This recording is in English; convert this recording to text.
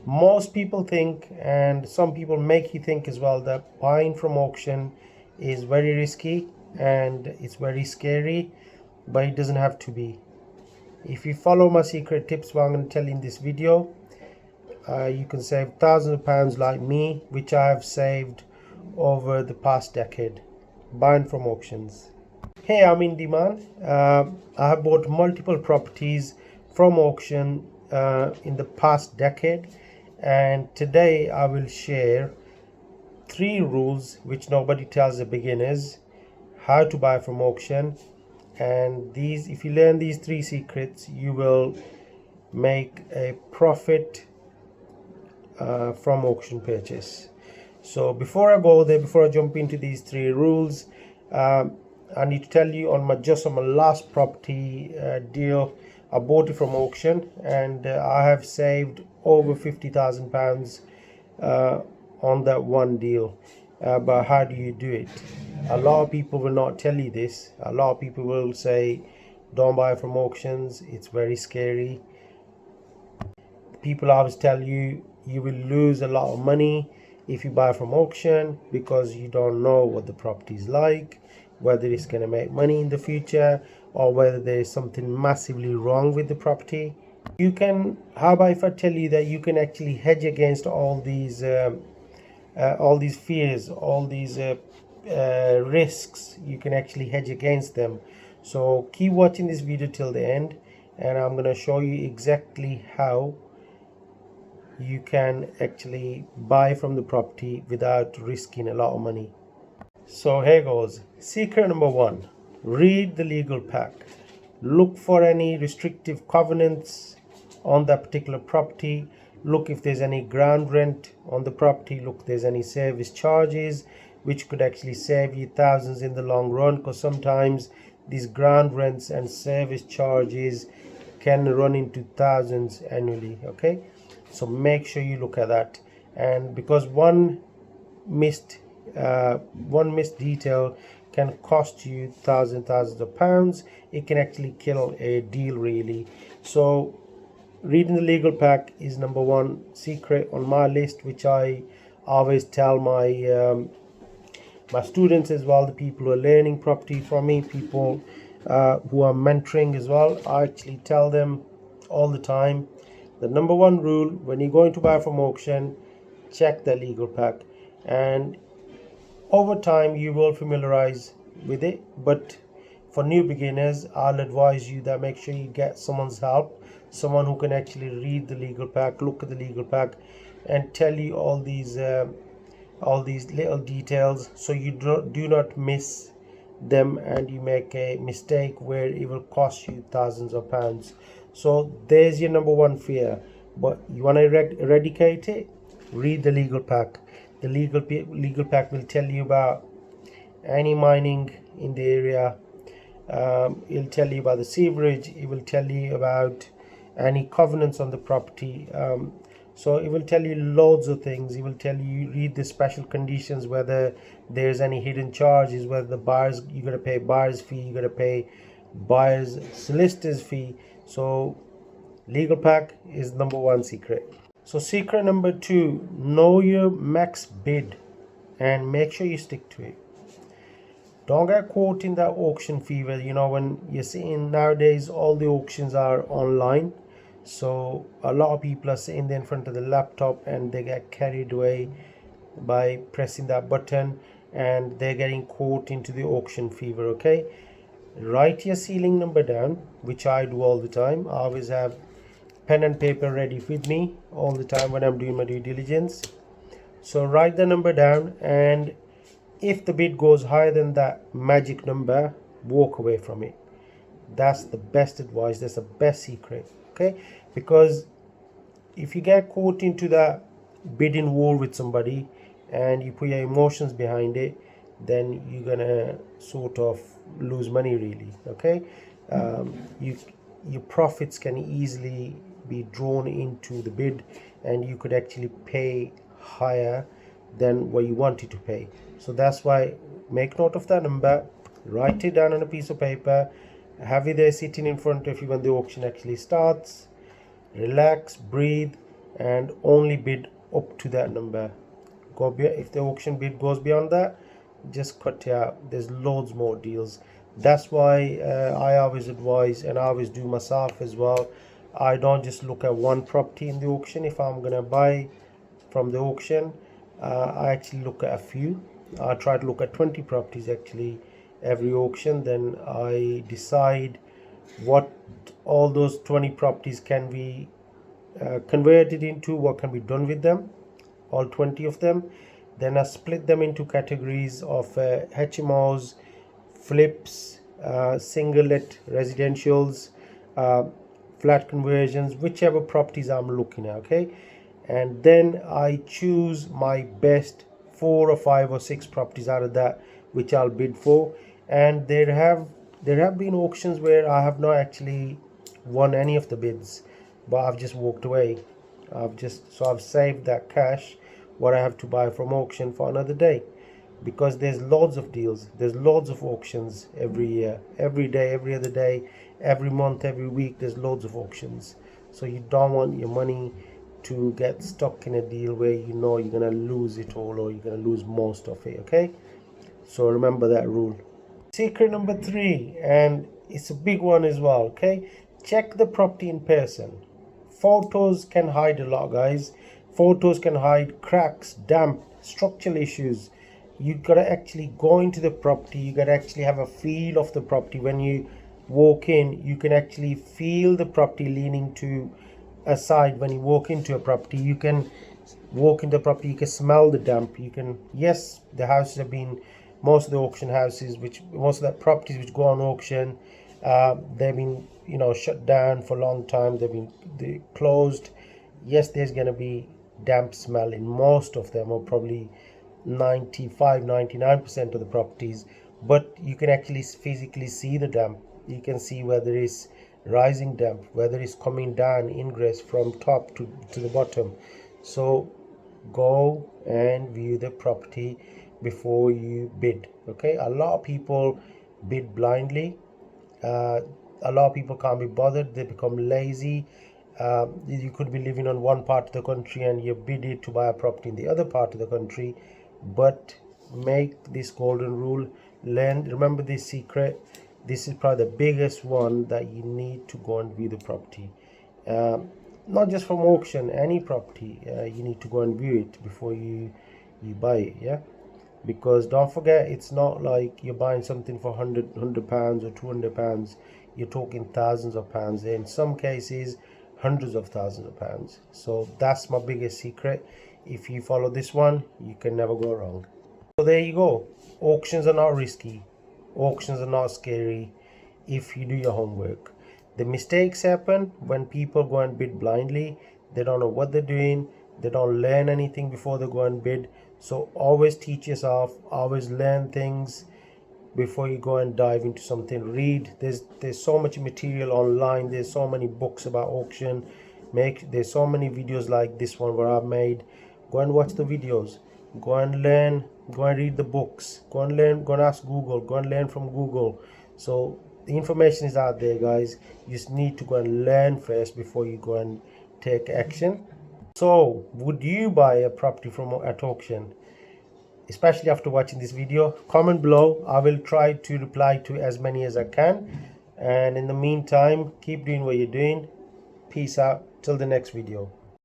Most people think, and some people make you think as well, that buying from auction is very risky and it's very scary, but it doesn't have to be. If you follow my secret tips, what I'm going to tell you in this video, you can save thousands of pounds like me, which I have saved over the past decade buying from auctions. Hey, I'm Indy, Mann. I have bought multiple properties from auction in the past decade, and today I will share 3 rules which nobody tells the beginners how to buy from auction. And these, if you learn these 3 secrets, you will make a profit from auction purchase. So before I go there, before I jump into these 3 rules, I need to tell you on my last property deal, I bought it from auction, and I have saved over £50,000 on that one deal. But how do you do it? A lot of people will not tell you this. A lot of people will say, don't buy from auctions, it's very scary. People always tell you you will lose a lot of money if you buy from auction, because you don't know what the property is like, whether it's going to make money in the future, or whether there is something massively wrong with the property. You can, how about if I tell you that you can actually hedge against all these fears, all these risks. You can actually hedge against them. So keep watching this video till the end, and I'm going to show you exactly how you can actually buy from the property without risking a lot of money. So here goes. Secret number 1, read the legal pack. Look for any restrictive covenants on that particular property. Look if there's any ground rent on the property. Look if there's any service charges, which could actually save you thousands in the long run, because sometimes these ground rents and service charges can run into thousands annually. Okay, so make sure you look at that. And because one missed detail can cost you thousands of pounds, it can actually kill a deal really. So reading the legal pack is number 1 secret on my list, which I always tell my my students as well, the people who are learning property from me, people who are mentoring as well. I actually tell them all the time, the number 1 rule when you're going to buy from auction, check the legal pack. And over time you will familiarize with it, but for new beginners, I'll advise you that make sure you get someone's help, someone who can actually read the legal pack, look at the legal pack, and tell you all these little details, so you do not miss them and you make a mistake where it will cost you thousands of pounds. So there's your number 1 fear. But you want to eradicate it, read the legal pack. The legal pack will tell you about any mining in the area. It'll tell you about the sewerage. It will tell you about any covenants on the property. So it will tell you loads of things. It will tell you, read the special conditions, whether there's any hidden charges, whether the buyers, you got to pay buyer's fee, you got to pay buyer's solicitor's fee. So legal pack is number 1 secret. So secret number 2, know your max bid and make sure you stick to it. Don't get caught in that auction fever. You know, when you're seeing nowadays all the auctions are online, so a lot of people are sitting there in front of the laptop and they get carried away by pressing that button, and they're getting caught into the auction fever. Okay, write your ceiling number down, which I do all the time. I always have pen and paper ready with me all the time when I'm doing my due diligence. So write the number down, and if the bid goes higher than that magic number, walk away from it. That's the best advice. That's the best secret. Okay, because if you get caught into that bidding war with somebody and you put your emotions behind it, then you're gonna sort of lose money really. Okay, your profits can easily be drawn into the bid, and you could actually pay higher than what you wanted to pay. So that's why, make note of that number, write it down on a piece of paper, have it there sitting in front of you when the auction actually starts. Relax, breathe, and only bid up to that number. If the auction bid goes beyond that, just cut it out. There's loads more deals. That's why I always advise, and I always do myself as well, I don't just look at one property in the auction. If I'm gonna buy from the auction, I actually look at a few. I try to look at 20 properties actually every auction. Then I decide what all those 20 properties can be converted into, what can be done with them, all 20 of them. Then I split them into categories of HMOs, flips, single let residentials, flat conversions, whichever properties I'm looking at. Okay, and then I choose my best 4 or 5 or 6 properties out of that which I'll bid for. And there have been auctions where I have not actually won any of the bids, but I've just walked away. I've saved that cash what I have to buy from auction for another day, because there's loads of deals, there's loads of auctions every year, every day, every other day, every month, every week. There's loads of auctions, so you don't want your money to get stuck in a deal where you know you're gonna lose it all, or you're gonna lose most of it. Okay, so remember that rule. Secret number 3, and it's a big one as well. Okay, check the property in person. Photos can hide a lot, guys. Photos can hide cracks, damp, structural issues. You gotta actually go into the property. You gotta actually have a feel of the property. When you walk in, you can actually feel the property leaning to a side. When you walk into a property, you can walk into the property, you can smell the damp. You can, yes, the houses have been, most of the auction houses, most of the properties which go on auction, they've been shut down for a long time. They closed. Yes, there's gonna be damp smell in most of them, or probably 99% of the properties, but you can actually physically see the damp. You can see whether it's rising damp, whether it's coming down ingress from top to the bottom. So go and view the property before you bid. Okay, a lot of people bid blindly. A lot of people can't be bothered, they become lazy. You could be living on one part of the country and you bid it to buy a property in the other part of the country. But make this golden rule, remember this secret. This is probably the biggest one, that you need to go and view the property. Not just from auction, any property, you need to go and view it before you buy it. Yeah, because don't forget, it's not like you're buying something for 100 pounds or 200 pounds. You're talking thousands of pounds, in some cases hundreds of thousands of pounds. So that's my biggest secret. If you follow this one, you can never go wrong. So there you go. Auctions are not risky, auctions are not scary if you do your homework. The mistakes happen when people go and bid blindly. They don't know what they're doing, they don't learn anything before they go and bid. So always teach yourself, always learn things before you go and dive into something. Read. There's so much material online. There's so many books about auction. There's so many videos like this one where I've made. Go and watch the videos, go and learn, go and read the books, go and learn, go and ask Google, go and learn from Google. So the information is out there, guys. You just need to go and learn first before you go and take action. So would you buy a property at auction? Especially after watching this video, comment below. I will try to reply to as many as I can, and in the meantime, keep doing what you're doing. Peace out till the next video.